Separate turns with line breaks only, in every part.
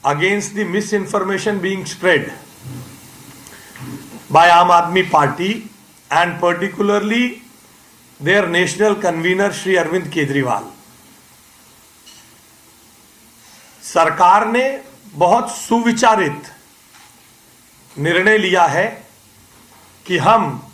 against the misinformation being spread by Aam Aadmi Party and particularly their national convener Shri Arvind Kejriwal. सरकार ने बहुत सुविचारित निर्णय लिया है कि हम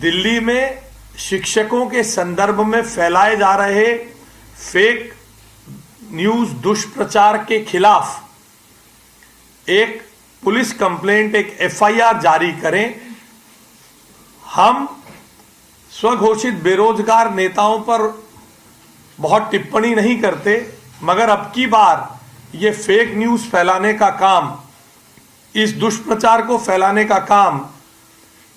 दिल्ली में शिक्षकों के संदर्भ में फैलाए जा रहे फेक न्यूज दुष्प्रचार के खिलाफ एक पुलिस कंप्लेंट, एक एफआईआर जारी करें। हम स्वघोषित बेरोजगार नेताओं पर बहुत टिप्पणी नहीं करते, मगर अब की बार ये फेक न्यूज फैलाने का काम, इस दुष्प्रचार को फैलाने का काम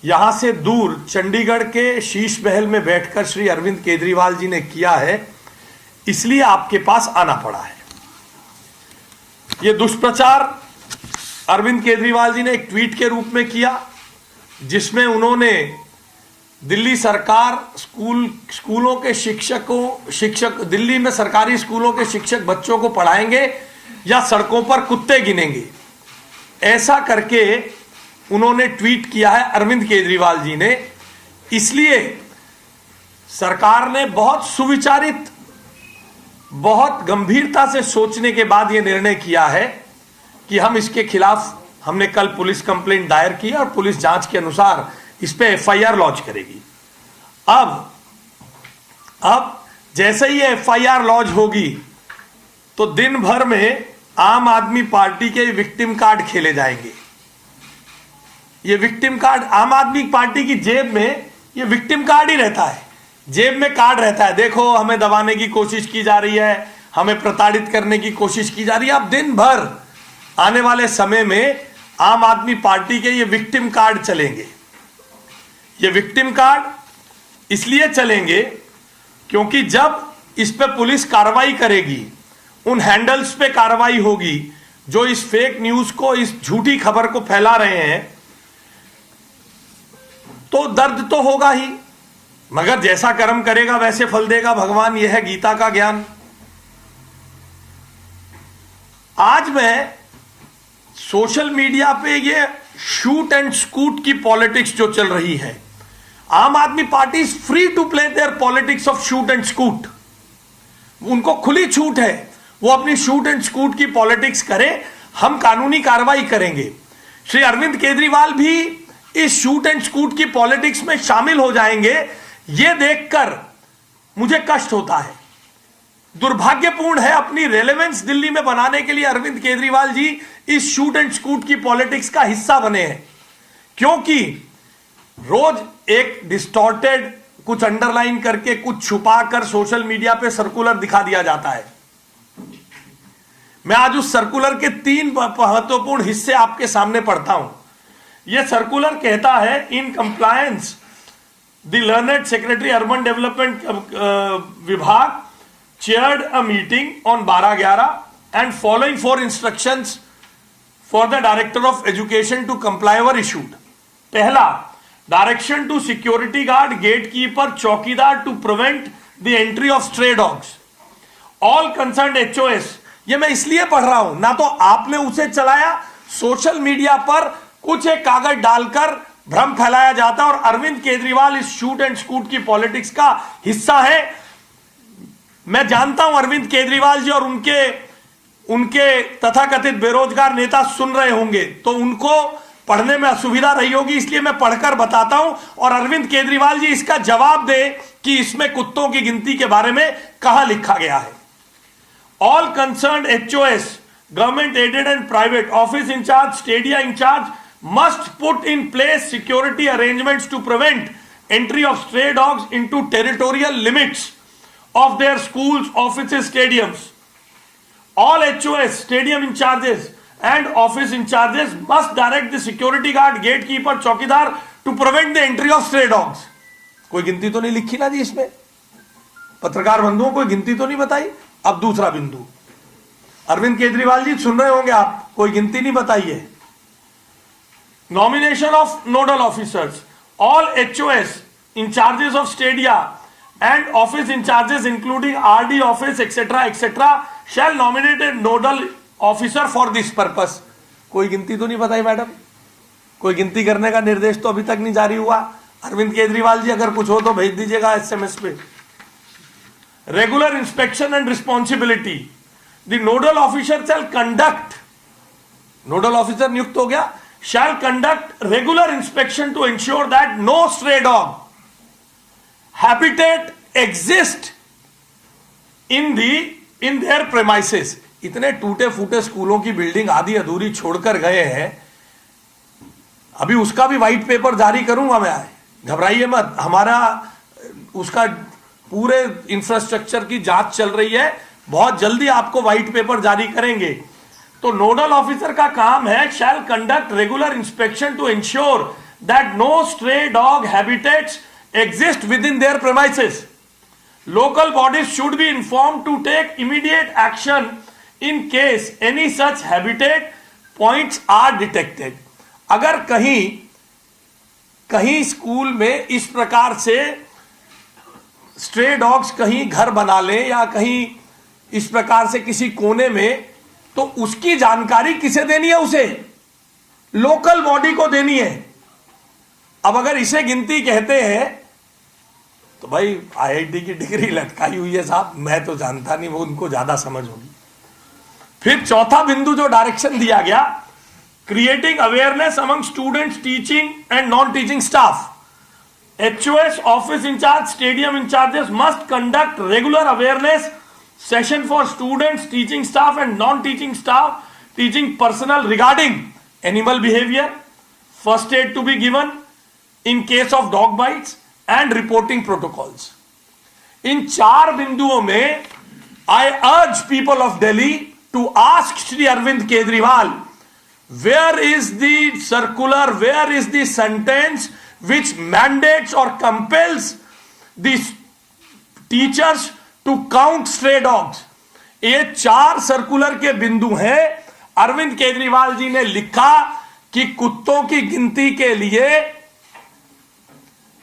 यहां से दूर चंडीगढ़ के शीश महल में बैठकर श्री अरविंद केजरीवाल जी ने किया है, इसलिए आपके पास आना पड़ा है। यह दुष्प्रचार अरविंद केजरीवाल जी ने एक ट्वीट के रूप में किया, जिसमें उन्होंने दिल्ली सरकार स्कूलों के शिक्षक दिल्ली में सरकारी स्कूलों के शिक्षक बच्चों को पढ़ाएंगे या सड़कों पर कुत्ते गिनेंगे, ऐसा करके उन्होंने ट्वीट किया है अरविंद केजरीवाल जी ने। इसलिए सरकार ने बहुत सुविचारित, बहुत गंभीरता से सोचने के बाद यह निर्णय किया है कि हम इसके खिलाफ, हमने कल पुलिस कंप्लेंट दायर की और पुलिस जांच के अनुसार इस पे एफआईआर लॉन्च करेगी। अब जैसे ही एफआईआर लॉन्च होगी तो दिन भर में आम आदमी पार्टी के विक्टिम कार्ड खेले जाएंगे। ये विक्टिम कार्ड, आम आदमी पार्टी की जेब में ये विक्टिम कार्ड ही रहता है, जेब में कार्ड रहता है, देखो हमें दबाने की कोशिश की जा रही है, हमें प्रताड़ित करने की कोशिश की जा रही है। अब दिन भर आने वाले समय में आम आदमी पार्टी के ये विक्टिम कार्ड चलेंगे। ये विक्टिम कार्ड इसलिए चलेंगे क्योंकि जब इस पे पुलिस कार्रवाई करेगी, उन हैंडल्स पे कार्रवाई होगी जो इस फेक न्यूज को, इस झूठी खबर को फैला रहे हैं, तो दर्द तो होगा ही, मगर जैसा कर्म करेगा वैसे फल देगा भगवान, यह है गीता का ज्ञान। आज मैं सोशल मीडिया पे ये शूट एंड स्कूट की पॉलिटिक्स जो चल रही है, Aam Aadmi Party is free to play their politics of shoot and scoot. उनको खुली छूट है, वो अपनी शूट एंड स्कूट की पॉलिटिक्स करें, हम कानूनी कार्रवाई करेंगे। श्री अरविंद केजरीवाल भी इस शूट एंड स्कूट की पॉलिटिक्स में शामिल हो जाएंगे, यह देखकर मुझे कष्ट होता है। दुर्भाग्यपूर्ण है, अपनी रेलेवेंस दिल्ली में बनाने के लिए अरविंद केजरीवाल जी इस शूट एंड स्कूट की पॉलिटिक्स का हिस्सा बने हैं, क्योंकि रोज एक डिस्टॉर्टेड, कुछ अंडरलाइन करके, कुछ छुपाकर सोशल मीडिया पे सर्कुलर दिखा दिया जाता है। मैं आज उस सर्कुलर के 3 महत्वपूर्ण हिस्से आपके सामने पढ़ता हूं। यह सर्कुलर कहता है, in compliance the learned secretary urban development विभाग chaired a meeting on 12/11 and following 4 instructions for the director of education to comply were issued. पहला, direction to security guard, gatekeeper, चौकीदार to prevent the entry of stray dogs. All concerned HOS, ये मैं इसलिए पढ़ रहा हूं, ना तो आपने उसे चलाया, सोशल मीडिया पर कुछ एक कागज डालकर भ्रम फैलाया जाता है और अरविंद केजरीवाल इस शूट एंड स्कूट की पॉलिटिक्स का हिस्सा है। मैं जानता हूं अरविंद केजरीवाल जी और उनके तथाकथित बेरोजगार नेता सुन रहे होंगे, तो उनको पढ़ने में असुविधा रही होगी, इसलिए मैं पढ़कर बताता हूं और अरविंद केजरीवाल जी इसका जवाब दे कि इसमें कुत्तों की गिनती के बारे में कहां लिखा गया है। All concerned HOS, government aided and private, office incharge, stadia incharge must put in place security arrangements to prevent entry of stray dogs into territorial limits of their schools, offices, stadiums. All HOS, stadium in charges and office in charges must direct the security guard, gatekeeper, चौकीदार to prevent the entry of stray dogs. कोई गिनती तो नहीं लिखी ना जी इसमें, पत्रकार बंधुओं कोई गिनती तो नहीं बताई। अब दूसरा बिंदु, अरविंद केजरीवाल जी सुन रहे होंगे आप, कोई गिनती नहीं बताई है। Nomination of nodal officers, all HOS in charges of stadia and office in charges including RD office etc shall nominate a nodal officer for this purpose. कोई गिनती तो नहीं बताई मैडम, कोई गिनती करने का निर्देश तो अभी तक नहीं जारी हुआ। अरविंद केजरीवाल जी अगर कुछ हो तो भेज दीजिएगा एसएमएस पे। Regular inspection and responsibility, the nodal officer shall conduct, nodal officer नियुक्त हो गया, shall conduct regular inspection to ensure that no stray dog habitat exist in their premises. इतने टूटे फूटे स्कूलों की बिल्डिंग आधी अधूरी छोड़कर गए हैं, अभी उसका भी व्हाइट पेपर जारी करूंगा मैं, घबराइए मत। हमारा उसका पूरे इंफ्रास्ट्रक्चर की जांच चल रही है, बहुत जल्दी आपको व्हाइट पेपर जारी करेंगे। तो नोडल ऑफिसर का काम है shall conduct regular inspection to ensure that no stray dog habitats exist within their premises. Local bodies should be informed to take immediate action in case any such habitat points are detected. अगर कहीं school में इस प्रकार से stray dogs कहीं घर बना लें या कहीं इस प्रकार से किसी कोने में, तो उसकी जानकारी किसे देनी है? उसे लोकल बॉडी को देनी है। अब अगर इसे गिनती कहते हैं तो भाई आईआईटी की डिग्री लटकाई हुई है साहब, मैं तो जानता नहीं, वो उनको ज्यादा समझ होगी। फिर चौथा बिंदु जो डायरेक्शन दिया गया, creating awareness among students, teaching and non teaching staff. HOS office incharge, stadium incharges must conduct regular awareness session for students, teaching staff and non teaching staff, teaching personal regarding animal behaviour, first aid to be given in case of dog bites and reporting protocols. इन 4 बिंदुओं में I urge people of Delhi to ask Shri Arvind Kejriwal, where is the circular, where is the sentence which mandates or compels the teachers to count stray dogs। ये 4 circular के बिंदु हैं। अरविंद केजरीवाल जी ने लिखा कि कुत्तों की गिनती के लिए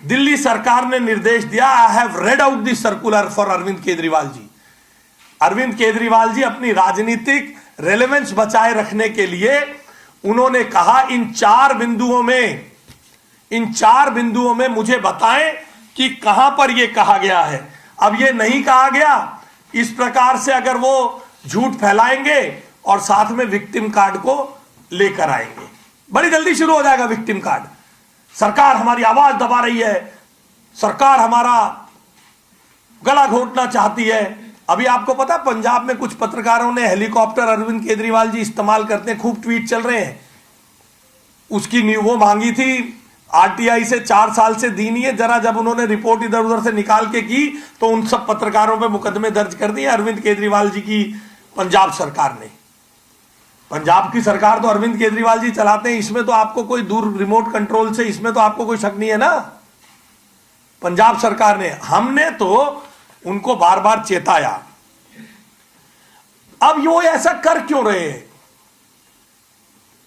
दिल्ली सरकार ने निर्देश दिया। I have read out this circular for Arvind Kejriwal ji. Arvind Kejriwal ji अपनी राजनीतिक रेलेवेंस बचाए रखने के लिए उन्होंने कहा इन 4 बिंदुओं में मुझे बताएं कि कहां पर यह कहा गया है। अब यह नहीं कहा गया, इस प्रकार से अगर वो झूठ फैलाएंगे और साथ में विक्टिम कार्ड को लेकर आएंगे, बड़ी जल्दी शुरू हो जाएगा विक्टिम कार्ड। सरकार हमारी आवाज दबा रही है, सरकार हमारा गला घोटना चाहती है। अभी आपको पता, पंजाब में कुछ पत्रकारों ने हेलीकॉप्टर अरविंद केजरीवाल जी इस्तेमाल करते हैं, खूब ट्वीट चल रहे हैं। उसकी वो मांगी थी आरटीआई से, 4 साल से दी नहीं है। जरा जब उन्होंने रिपोर्ट इधर उधर से निकाल के की तो उन सब पत्रकारों पे मुकदमे दर्ज कर दिए अरविंद केजरीवाल जी की पंजाब सरकार ने। पंजाब की सरकार तो अरविंद केजरीवाल जी चलाते हैं, इसमें तो आपको कोई दूर रिमोट कंट्रोल से इसमें तो आपको कोई शक नहीं है ना। पंजाब सरकार ने, हमने तो उनको बार बार चेताया। अब वो ऐसा कर क्यों रहे हैं?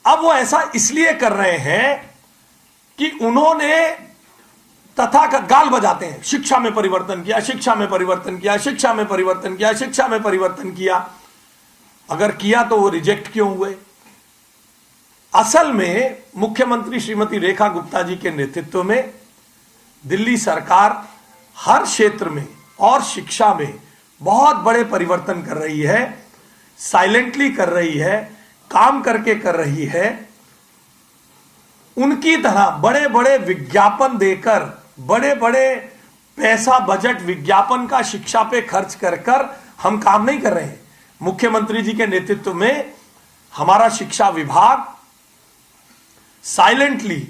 अब वो ऐसा इसलिए कर रहे हैं कि उन्होंने तथाकथित गाल बजाते हैं, शिक्षा में परिवर्तन किया, शिक्षा में परिवर्तन किया, शिक्षा में परिवर्तन किया, शिक्षा में परिवर्तन किया। अगर किया तो वो रिजेक्ट क्यों हुए? असल में मुख्यमंत्री श्रीमती रेखा गुप्ता जी के नेतृत्व में दिल्ली सरकार हर क्षेत्र में और शिक्षा में बहुत बड़े परिवर्तन कर रही है, साइलेंटली कर रही है, काम करके कर रही है। उनकी तरह बड़े बड़े विज्ञापन देकर, बड़े बड़े पैसा बजट विज्ञापन का शिक्षा पे खर्च कर कर हम काम नहीं कर रहे हैं। मुख्यमंत्री जी के नेतृत्व में हमारा शिक्षा विभाग साइलेंटली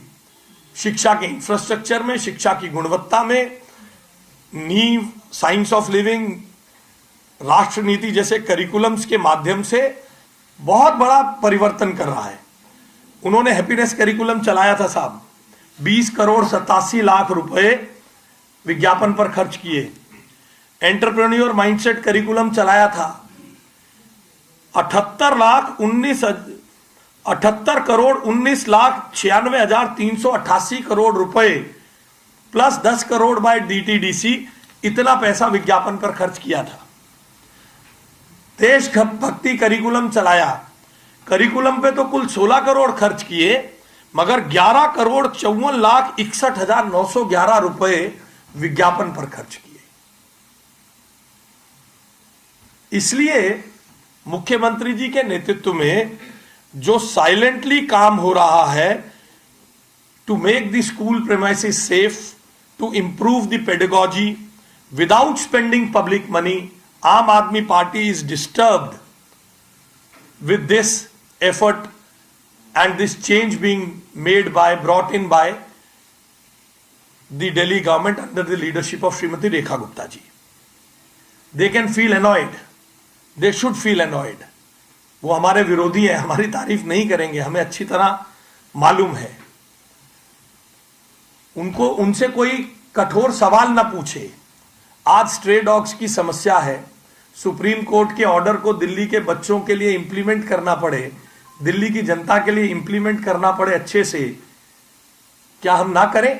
शिक्षा के इंफ्रास्ट्रक्चर में, शिक्षा की गुणवत्ता में, नींव, साइंस ऑफ लिविंग, राष्ट्र नीति जैसे करिकुलम्स के माध्यम से बहुत बड़ा परिवर्तन कर रहा है। उन्होंने हैप्पीनेस करिकुलम चलाया था साहब, 20 करोड़ 87 लाख रुपए विज्ञापन पर खर्च किए। एंटरप्रेन्योर माइंडसेट करिकुलम चलाया था, 78 करोड़ 19 लाख 96,388 करोड़ रुपए प्लस 10 करोड़ बाय डीटीडीसी, इतना पैसा विज्ञापन पर खर्च किया था। देशभक्ति करिकुलम चलाया। करिकुलम पे तो कुल 16 करोड़ खर्च किए, मगर 11,54,61,911 रुपए विज्ञापन पर खर्च किए। इसलिए मुख्यमंत्री जी के नेतृत्व में जो साइलेंटली काम हो रहा है to make the school premises safe, to improve the pedagogy without spending public money, Aam Aadmi Party is disturbed with this effort and this change being brought in by the Delhi government under the leadership of Srimati Rekha Gupta ji. They can feel annoyed. They should feel annoyed. वो हमारे विरोधी हैं, हमारी तारीफ नहीं करेंगे, हमें अच्छी तरह मालूम है। उनसे कोई कठोर सवाल ना पूछे। आज स्ट्रे डॉग्स की समस्या है, सुप्रीम कोर्ट के ऑर्डर को दिल्ली के बच्चों के लिए इंप्लीमेंट करना पड़े, दिल्ली की जनता के लिए इंप्लीमेंट करना पड़े अच्छे से, क्या हम ना करें?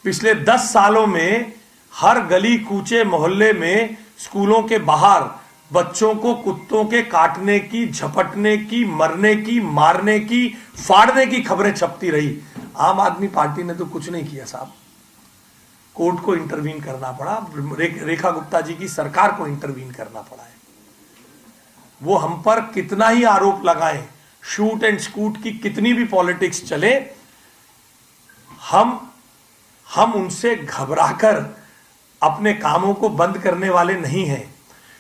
पिछले 10 सालों में हर गली कूचे मोहल्ले में स्कूलों के बाहर बच्चों को कुत्तों के काटने की, झपटने की, मरने की, मारने की, फाड़ने की खबरें छपती रही। आम आदमी पार्टी ने तो कुछ नहीं किया साहब। कोर्ट को इंटरवीन करना पड़ा, रेखा गुप्ता जी की सरकार को इंटरवीन करना पड़ा है। वो हम पर कितना ही आरोप लगाएं, शूट एंड स्कूट की कितनी भी पॉलिटिक्स चले, हम उनसे घबराकर अपने कामों को बंद करने वाले नहीं हैं।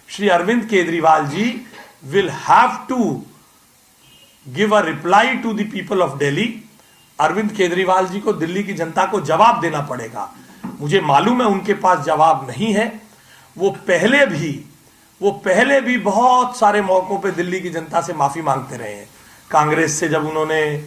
Shri Arvind Kejriwal ji will have to give a reply to the people of Delhi. Arvind Kejriwal ji को दिल्ली की जनता को जवाब देना पड़ेगा। मुझे मालूम है उनके पास जवाब नहीं है। वो पहले भी बहुत सारे मौकों पे दिल्ली की जनता से माफी मांगते रहे हैं। कांग्रेस से जब उन्होंने